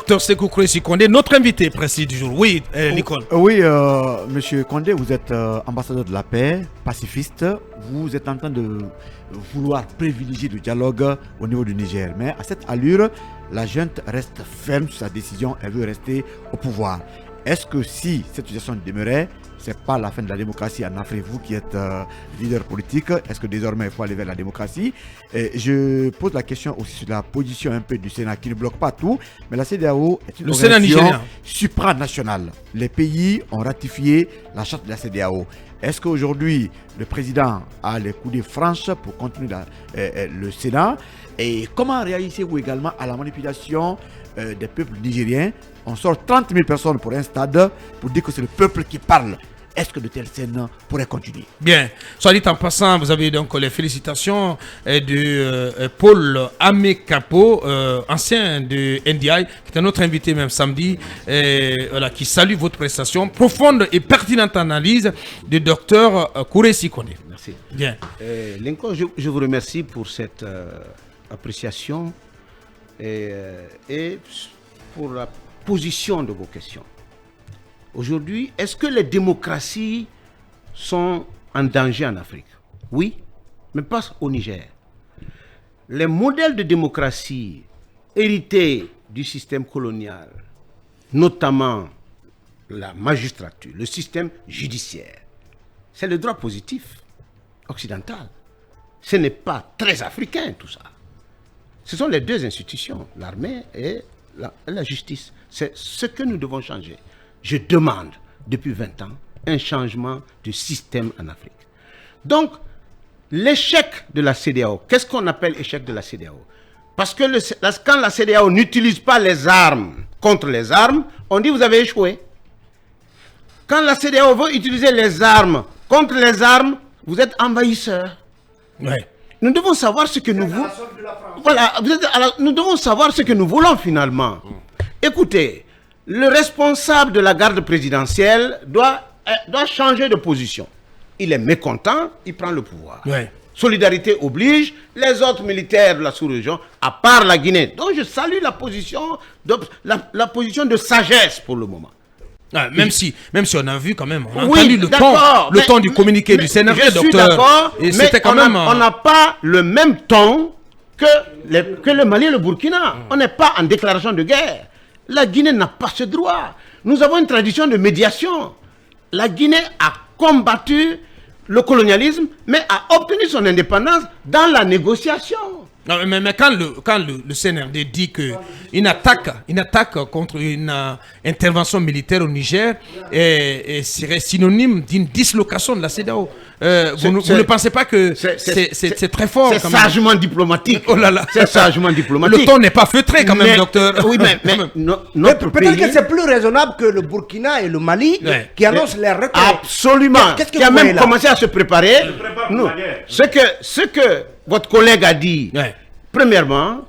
Docteur Sékou Kouressi Condé, notre invité précis du jour. Oui, Lincoln. Oui, monsieur Condé, vous êtes ambassadeur de la paix, pacifiste. Vous êtes en train de vouloir privilégier le dialogue au niveau du Niger. Mais à cette allure, la junte reste ferme sur sa décision. Elle veut rester au pouvoir. Est-ce que si cette situation demeurait, c'est pas la fin de la démocratie en Afrique? Vous qui êtes leader politique, est-ce que désormais il faut aller vers la démocratie? Je pose la question aussi sur la position un peu du Sénat qui ne bloque pas tout, mais la CEDEAO est une organisation supranationale. Les pays ont ratifié la charte de la CEDEAO. Est-ce qu'aujourd'hui le président a les coudées franches pour continuer le Sénat? Et comment réagissez-vous également à la manipulation des peuples nigériens? On sort 30 000 personnes pour un stade pour dire que c'est le peuple qui parle. Est-ce que de telles scènes pourraient continuer? Bien. Soit dit en passant, vous avez donc les félicitations de Paul Amekapo, ancien de NDI, qui est notre invité même samedi, voilà, qui salue votre prestation. Profonde et pertinente analyse du docteur Kouressi Condé. Merci. Bien. Lincoln, je vous remercie pour cette appréciation et pour la position de vos questions. Aujourd'hui, est-ce que les démocraties sont en danger en Afrique? Oui, mais pas au Niger. Les modèles de démocratie hérités du système colonial, notamment la magistrature, le système judiciaire, c'est le droit positif occidental. Ce n'est pas très africain tout ça. Ce sont les deux institutions, l'armée et la justice. C'est ce que nous devons changer. Je demande depuis 20 ans un changement de système en Afrique. Donc, l'échec de la CEDEAO, qu'est-ce qu'on appelle échec de la CEDEAO? Parce que quand la CEDEAO n'utilise pas les armes contre les armes, on dit vous avez échoué. Quand la CEDEAO veut utiliser les armes contre les armes, vous êtes envahisseur. Ouais. Nous devons savoir ce que nous voulons. Voilà, nous devons savoir ce que nous voulons finalement. Écoutez, le responsable de la garde présidentielle doit changer de position. Il est mécontent, il prend le pouvoir. Ouais. Solidarité oblige, les autres militaires de la sous-région, à part la Guinée. Donc je salue la position de sagesse pour le moment. Ah, même si on a vu quand même, on a entendu le ton du communiqué du CNRD, docteur. Je suis d'accord, et mais quand même, on n'a pas le même ton que le Mali et le Burkina. On n'est pas en déclaration de guerre. La Guinée n'a pas ce droit. Nous avons une tradition de médiation. La Guinée a combattu le colonialisme, mais a obtenu son indépendance dans la négociation. Non, mais quand le CNRD dit qu'une attaque contre une intervention militaire au Niger serait synonyme d'une dislocation de la CEDEAO, vous ne pensez pas que c'est très fort? C'est sagement diplomatique. Oh là là. C'est sagement diplomatique. Le ton n'est pas feutré quand même, docteur. Oui, mais peut-être que c'est plus raisonnable que le Burkina et le Mali qui annoncent les retrait. Absolument. Qu'est-ce que qui a vous même voyez là? commencé à se préparer. Ce que votre collègue a dit, premièrement,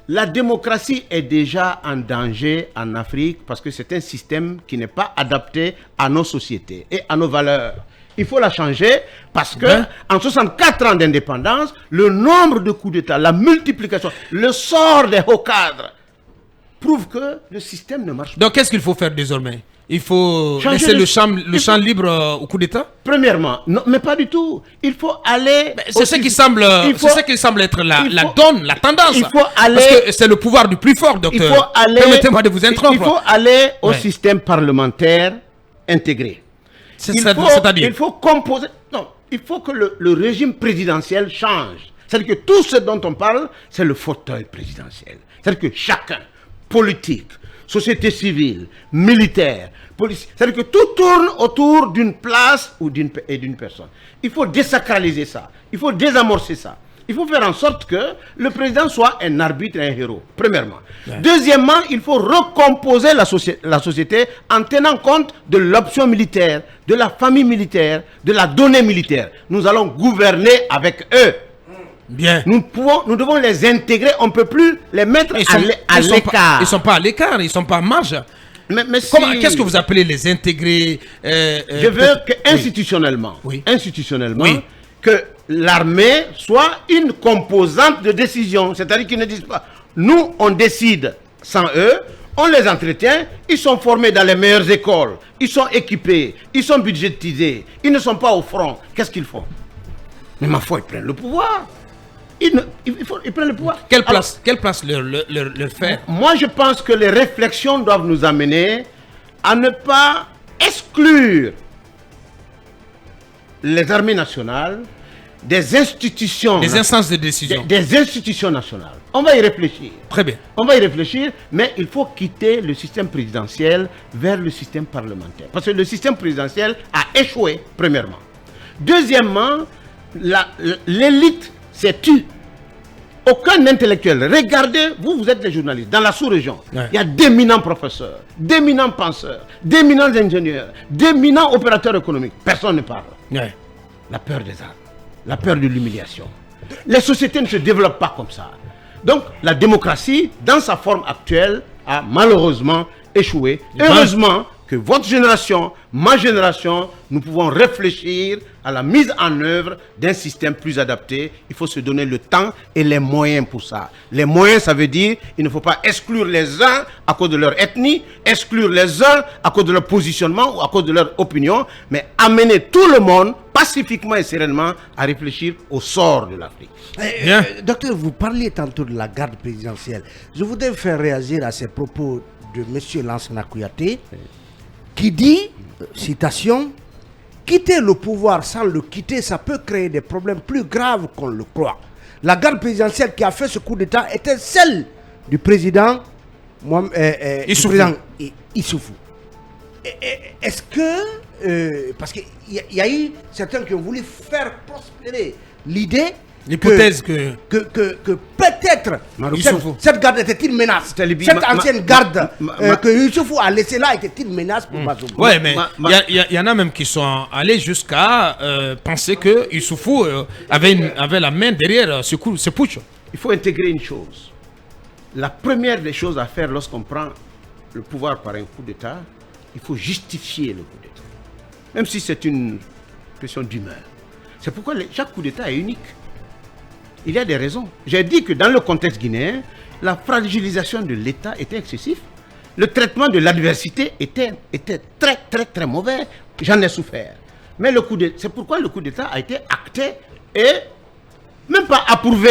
la démocratie est déjà en danger en Afrique parce que c'est un système qui n'est pas adapté à nos sociétés et à nos valeurs. Il faut la changer parce que en 64 ans d'indépendance, le nombre de coups d'État, la multiplication, le sort des hauts cadres prouve que le système ne marche pas. Donc qu'est-ce qu'il faut faire désormais? Il faut laisser le champ libre au coup d'État? Premièrement, non, mais pas du tout. Il faut aller... C'est ce qui semble être la donne, la tendance. Il faut aller... Parce que c'est le pouvoir du plus fort, docteur. Permettez-moi de vous interrompre. Il faut aller au système parlementaire intégré. C'est-à-dire? Il faut composer... Non, il faut que le régime présidentiel change. C'est-à-dire que tout ce dont on parle, c'est le fauteuil présidentiel. C'est-à-dire que chacun, politique, société civile, militaire, police, c'est-à-dire que tout tourne autour d'une place ou d'une personne. Il faut désacraliser ça. Il faut désamorcer ça. Il faut faire en sorte que le président soit un arbitre et un héros, premièrement. Deuxièmement, il faut recomposer la société en tenant compte de l'option militaire, de la famille militaire, de la donnée militaire. Nous allons gouverner avec eux. Bien. Nous devons les intégrer, on ne peut plus les mettre à l'écart. Ils ne sont pas à l'écart, ils ne sont pas en marge. Mais qu'est-ce que vous appelez les intégrer? Je veux qu'institutionnellement, que l'armée soit une composante de décision. C'est-à-dire qu'ils ne disent pas, nous on décide sans eux, On les entretient, ils sont formés dans les meilleures écoles, ils sont équipés, ils sont budgétisés, ils ne sont pas au front. Qu'est-ce qu'ils font? Mais ma foi, ils prennent le pouvoir. Ils prennent le pouvoir. Quelle place leur faire? Moi, je pense que les réflexions doivent nous amener à ne pas exclure les armées nationales des institutions. Des instances de décision. Des institutions nationales. On va y réfléchir. Très bien. On va y réfléchir, mais il faut quitter le système présidentiel vers le système parlementaire. Parce que le système présidentiel a échoué, premièrement. Deuxièmement, l'élite s'est tue. Aucun intellectuel. Regardez, vous êtes des journalistes. Dans la sous-région, il y a d'éminents professeurs, d'éminents penseurs, d'éminents ingénieurs, d'éminents opérateurs économiques. Personne ne parle. Ouais. La peur des armes, la peur de l'humiliation. Les sociétés ne se développent pas comme ça. Donc, la démocratie, dans sa forme actuelle, a malheureusement échoué. Heureusement que votre génération, ma génération, nous pouvons réfléchir à la mise en œuvre d'un système plus adapté. Il faut se donner le temps et les moyens pour ça. Les moyens, ça veut dire il ne faut pas exclure les uns à cause de leur ethnie, exclure les uns à cause de leur positionnement ou à cause de leur opinion, mais amener tout le monde pacifiquement et sereinement à réfléchir au sort de l'Afrique. Docteur, vous parliez tantôt de la garde présidentielle. Je voudrais faire réagir à ces propos de M. Lansana Kouyaté, qui dit, citation, « Quitter le pouvoir sans le quitter, ça peut créer des problèmes plus graves qu'on le croit. La garde présidentielle qui a fait ce coup d'État était celle du président Issoufou. Est-ce que, parce qu'il y a eu certains qui ont voulu faire prospérer l'idée, l'hypothèse que peut-être cette garde était une menace. Cette ancienne garde que Issoufou a laissée là était une menace pour Bazoum. Oui, mais il y en a même qui sont allés jusqu'à penser que Issoufou avait la main derrière ce putsch. Il faut intégrer une chose. La première des choses à faire lorsqu'on prend le pouvoir par un coup d'État, il faut justifier le coup d'État. Même si c'est une question d'humeur. C'est pourquoi chaque coup d'État est unique. Il y a des raisons. J'ai dit que dans le contexte guinéen, la fragilisation de l'État était excessive. Le traitement de l'adversité était très, très, très mauvais. J'en ai souffert. Mais c'est pourquoi le coup d'État a été acté et même pas approuvé,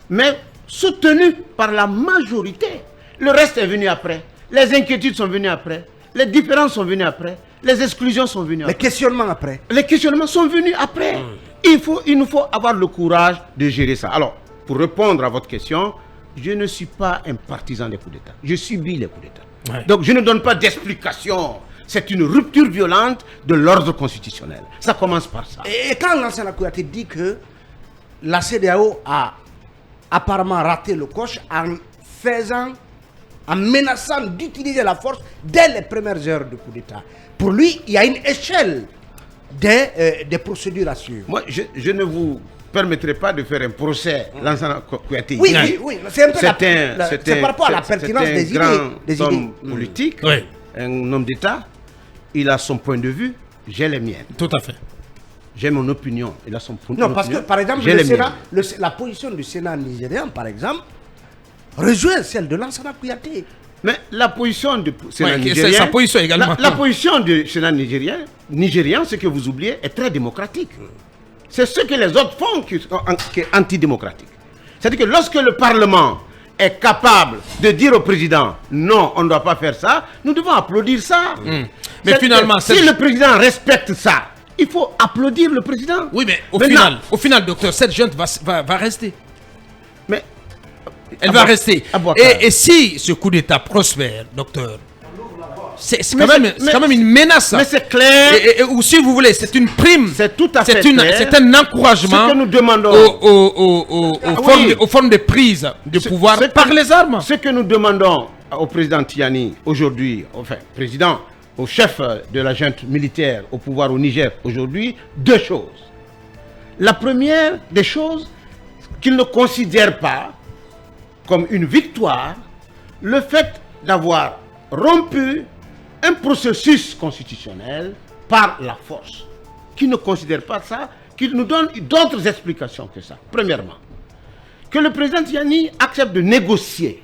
mais soutenu par la majorité. Le reste est venu après. Les inquiétudes sont venues après. Les différences sont venues après. Les exclusions sont venues après. Les questionnements après. Les questionnements sont venus après. Il nous faut avoir le courage de gérer ça. Alors, pour répondre à votre question, je ne suis pas un partisan des coups d'État. Je subis les coups d'État. Ouais. Donc, je ne donne pas d'explication. C'est une rupture violente de l'ordre constitutionnel. Ça commence par ça. Et quand Lansana Kouyaté dit que la CEDEAO a apparemment raté le coche en menaçant d'utiliser la force dès les premières heures du coup d'État. Pour lui, il y a une échelle des procédures à suivre. Moi, je ne vous permettrai pas de faire un procès Lansana Kouyaté. Oui, c'est un peu c'est par rapport à la pertinence des idées. Des hommes politiques, un homme d'État. Il a son point de vue, j'ai les miens. Tout à fait. J'ai mon opinion, il a son point de vue. Non, parce que par exemple, la position du Sénat nigérien, par exemple, rejoint celle de Lansana Kouyaté. Mais la position du Sénat nigérien, c'est sa position également. La position du Sénat nigérien, ce que vous oubliez, est très démocratique. C'est ce que les autres font qui est antidémocratique. C'est-à-dire que lorsque le Parlement est capable de dire au président non, on ne doit pas faire ça, nous devons applaudir ça. Mais finalement, si le président respecte ça, il faut applaudir le président. Oui, mais au final, docteur, cette junte va rester. Mais elle va rester. Et si ce coup d'État prospère, docteur, c'est quand même une menace. Mais c'est clair. Ou si vous voulez, c'est une prime. C'est tout à fait clair. C'est un encouragement ce que nous demandons aux formes de prise de pouvoir par les armes. Ce que nous demandons au président Tiani aujourd'hui, enfin, président, au chef de la junte militaire au pouvoir au Niger aujourd'hui, deux choses. La première des choses, qu'il ne considère pas comme une victoire le fait d'avoir rompu un processus constitutionnel par la force. Qui ne considère pas ça, qu'il nous donne d'autres explications que ça. Premièrement, que le président Tiani accepte de négocier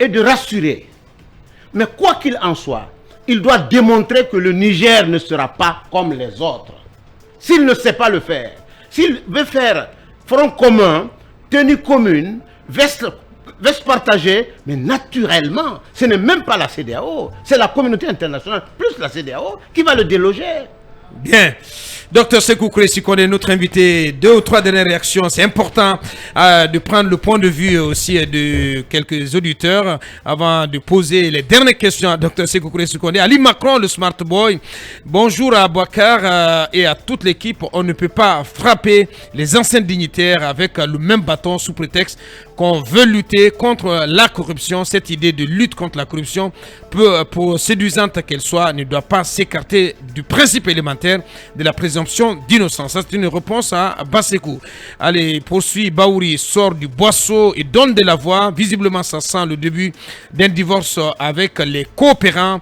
et de rassurer Mais quoi qu'il en soit, il doit démontrer que le Niger ne sera pas comme les autres. S'il ne sait pas le faire, s'il veut faire front commun, tenue commune, veste partagée, mais naturellement, ce n'est même pas la CEDEAO, c'est la communauté internationale plus la CEDEAO qui va le déloger. Bien. Docteur Sékou Kouressi Kondé, notre invité, 2 ou 3 dernières réactions. C'est important de prendre le point de vue aussi de quelques auditeurs avant de poser les dernières questions à Docteur Sékou Kouressi Kondé. Ali Macron, le Smart Boy. Bonjour à Bouakar et à toute l'équipe. On ne peut pas frapper les anciens dignitaires avec le même bâton sous prétexte qu'on veut lutter contre la corruption. Cette idée de lutte contre la corruption, pour séduisante qu'elle soit, ne doit pas s'écarter du principe élémentaire de la présomption d'innocence. Ça, c'est une réponse à Basekou. Allez, poursuit Baouri, sort du boisseau et donne de la voix. Visiblement, ça sent le début d'un divorce avec les coopérants,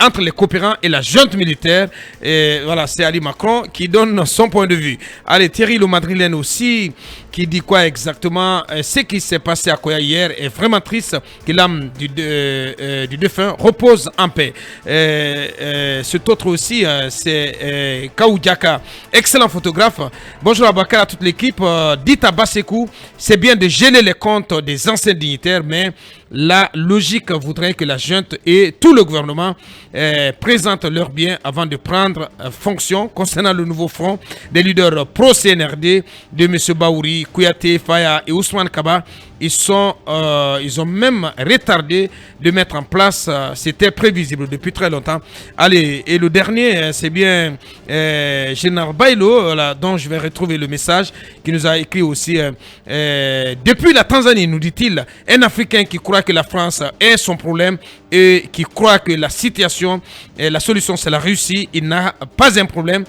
entre les coopérants et la junte militaire. Et voilà, c'est Ali Macron qui donne son point de vue. Allez, Thierry le Madrilène aussi, qui dit quoi exactement? Ce qui s'est passé à Koya hier est vraiment triste, que l'âme du défunt repose en paix. Cet autre aussi, c'est Kaoudjaka, excellent photographe. Bonjour à Bakar, à toute l'équipe. Dites à Basekou, c'est bien de geler les comptes des anciens dignitaires, mais la logique voudrait que la junte et tout le gouvernement présentent leurs biens avant de prendre fonction. Concernant le nouveau front des leaders pro-CNRD de M. Baouri, Kouyaté, Faya et Ousmane Kaba, ils ont même retardé de mettre en place, c'était prévisible depuis très longtemps. Allez, et le dernier, c'est bien Général Bailo, dont je vais retrouver le message, qui nous a écrit aussi, depuis la Tanzanie, nous dit-il, un Africain qui croit que la France est son problème et qui croit que la situation, la solution c'est la Russie, il n'a pas un problème.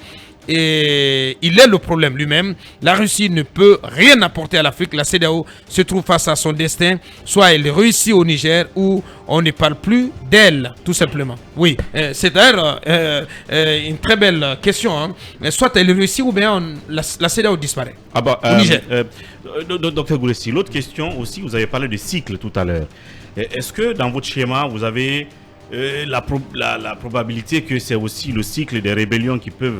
Et il est le problème lui-même. La Russie ne peut rien apporter à l'Afrique. La CEDEAO se trouve face à son destin. Soit elle réussit au Niger ou on ne parle plus d'elle, tout simplement. Oui, c'est d'ailleurs une très belle question. Hein. Soit elle réussit ou bien la CEDEAO disparaît au Niger. Docteur Kouressi, l'autre question aussi, vous avez parlé de cycle tout à l'heure. Est-ce que dans votre schéma, vous avez la probabilité que c'est aussi le cycle des rébellions qui peut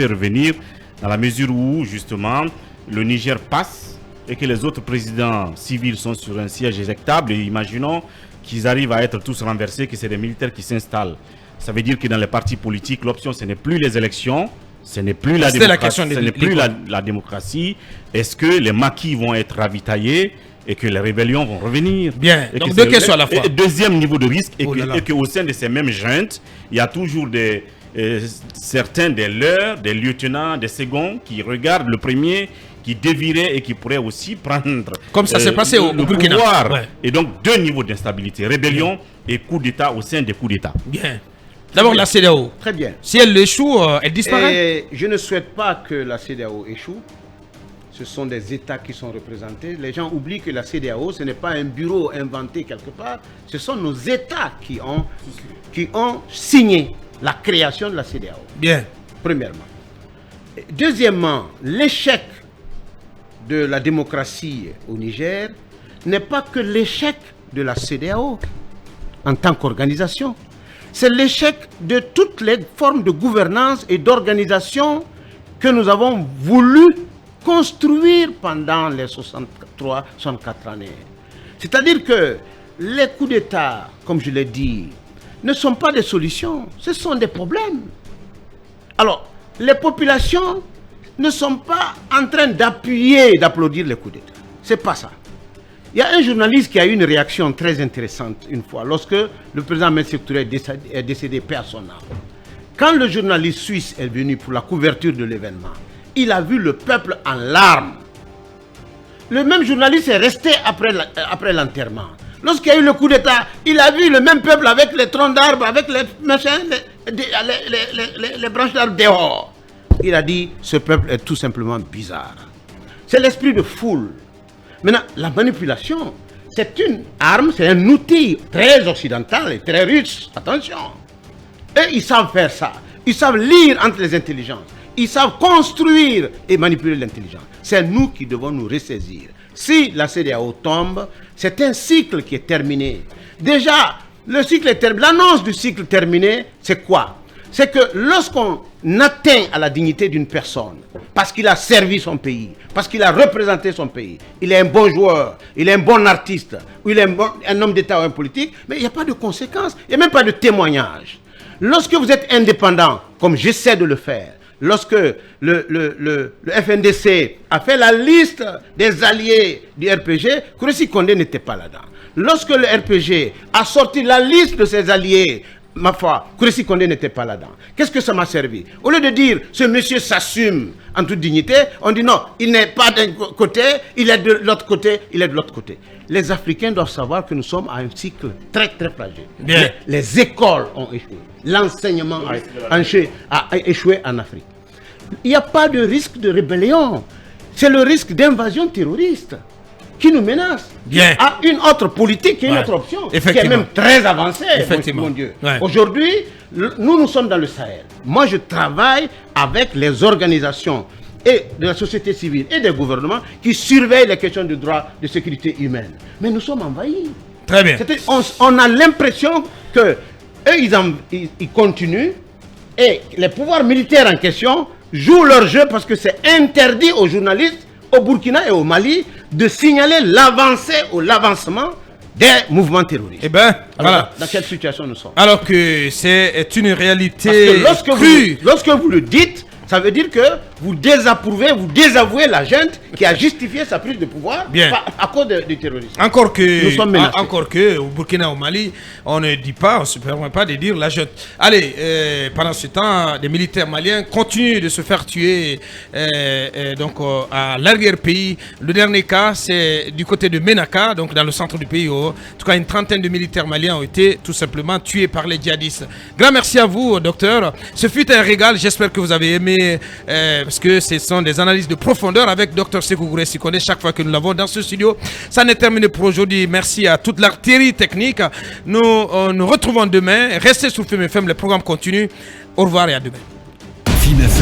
revenir dans la mesure où justement le Niger passe et que les autres présidents civils sont sur un siège éjectable et imaginons qu'ils arrivent à être tous renversés, que c'est des militaires qui s'installent. Ça veut dire que dans les partis politiques, l'option ce n'est plus les élections, ce n'est plus la démocratie. Ce n'est plus la démocratie. Est-ce que les maquis vont être ravitaillés et que les rébellions vont revenir? Bien, donc 2 questions à la fois. Deuxième niveau de risque, et qu'au sein de ces mêmes juntes, il y a toujours certains des leurs, des lieutenants, des seconds qui regardent le premier, qui dévierait et qui pourrait aussi prendre comme ça s'est passé au Burkina. Ouais. Et donc 2 niveaux d'instabilité, rébellion et coup d'État au sein des coups d'État. Bien. D'abord la CEDEAO. Très bien. Si elle échoue, elle disparaît. Et je ne souhaite pas que la CEDEAO échoue. Ce sont des États qui sont représentés. Les gens oublient que la CEDEAO, ce n'est pas un bureau inventé quelque part. Ce sont nos États qui ont signé la création de la CEDEAO. Bien. Premièrement. Deuxièmement, l'échec de la démocratie au Niger n'est pas que l'échec de la CEDEAO en tant qu'organisation. C'est l'échec de toutes les formes de gouvernance et d'organisation que nous avons voulu construire pendant les 64 années. C'est-à-dire que les coups d'État, comme je l'ai dit, ne sont pas des solutions, ce sont des problèmes. Alors, les populations ne sont pas en train d'applaudir les coups d'État. C'est pas ça. Il y a un journaliste qui a eu une réaction très intéressante une fois, lorsque le président Sékou Touré est décédé, paix à son âme. Quand le journaliste suisse est venu pour la couverture de l'événement, il a vu le peuple en larmes. Le même journaliste est resté après l'enterrement. Lorsqu'il y a eu le coup d'État, il a vu le même peuple avec les troncs d'arbres, avec les branches d'arbres dehors. Il a dit, ce peuple est tout simplement bizarre. C'est l'esprit de foule. Maintenant, la manipulation, c'est une arme, c'est un outil très occidental et très russe. Attention. Et ils savent faire ça. Ils savent lire entre les intelligences. Ils savent construire et manipuler l'intelligence. C'est nous qui devons nous ressaisir. Si la CEDEAO tombe, c'est un cycle qui est terminé. Déjà, Le cycle est terminé. L'annonce du cycle terminé, c'est quoi? C'est que lorsqu'on atteint à la dignité d'une personne, parce qu'il a servi son pays, parce qu'il a représenté son pays, il est un bon joueur, il est un bon artiste, ou il est un homme d'État ou un politique, mais il n'y a pas de conséquences, il n'y a même pas de témoignage. Lorsque vous êtes indépendant, comme j'essaie de le faire, lorsque le FNDC a fait la liste des alliés du RPG, Kouressi Kondé n'était pas là-dedans. Lorsque le RPG a sorti la liste de ses alliés, ma foi, Kouressi Kondé n'était pas là-dedans. Qu'est-ce que ça m'a servi? Au lieu de dire, ce monsieur s'assume en toute dignité, on dit non, il n'est pas d'un côté, il est de l'autre côté, il est de l'autre côté. Les Africains doivent savoir que nous sommes à un cycle très très fragile. Bien. Les écoles ont échoué. L'enseignement a échoué en Afrique. Il n'y a pas de risque de rébellion. C'est le risque d'invasion terroriste qui nous menace. Bien. À une autre politique, qui est une autre option, qui est même très avancée, mon Dieu. Ouais. Aujourd'hui, nous sommes dans le Sahel. Moi, je travaille avec les organisations et de la société civile et des gouvernements qui surveillent les questions de droit de sécurité humaine. Mais nous sommes envahis. Très bien. On a l'impression que eux, ils continuent et les pouvoirs militaires en question jouent leur jeu parce que c'est interdit aux journalistes au Burkina et au Mali de signaler l'avancée ou l'avancement des mouvements terroristes. Eh bien, voilà. Dans quelle situation nous sommes? Alors que c'est une réalité Parce que lorsque vous le dites, ça veut dire que vous désapprouvez, vous désavouez la junte qui a justifié sa prise de pouvoir à cause du terrorisme. Encore que, nous sommes menacés. Encore que au Burkina, au Mali, on ne dit pas, on ne se permet pas de dire la junte. Allez, pendant ce temps, des militaires maliens continuent de se faire tuer à l'arrière-pays. Le dernier cas, c'est du côté de Menaka, donc dans le centre du pays. En tout cas, une trentaine de militaires maliens ont été tout simplement tués par les djihadistes. Grand merci à vous, docteur. Ce fut un régal. J'espère que vous avez aimé. Parce que ce sont des analyses de profondeur avec Dr Sékou Kouressi Kondé chaque fois que nous l'avons dans ce studio. Ça n'est terminé pour aujourd'hui. Merci à toute l'artillerie technique. Nous nous retrouvons demain. Restez sur FM, le programme continue. Au revoir et à demain.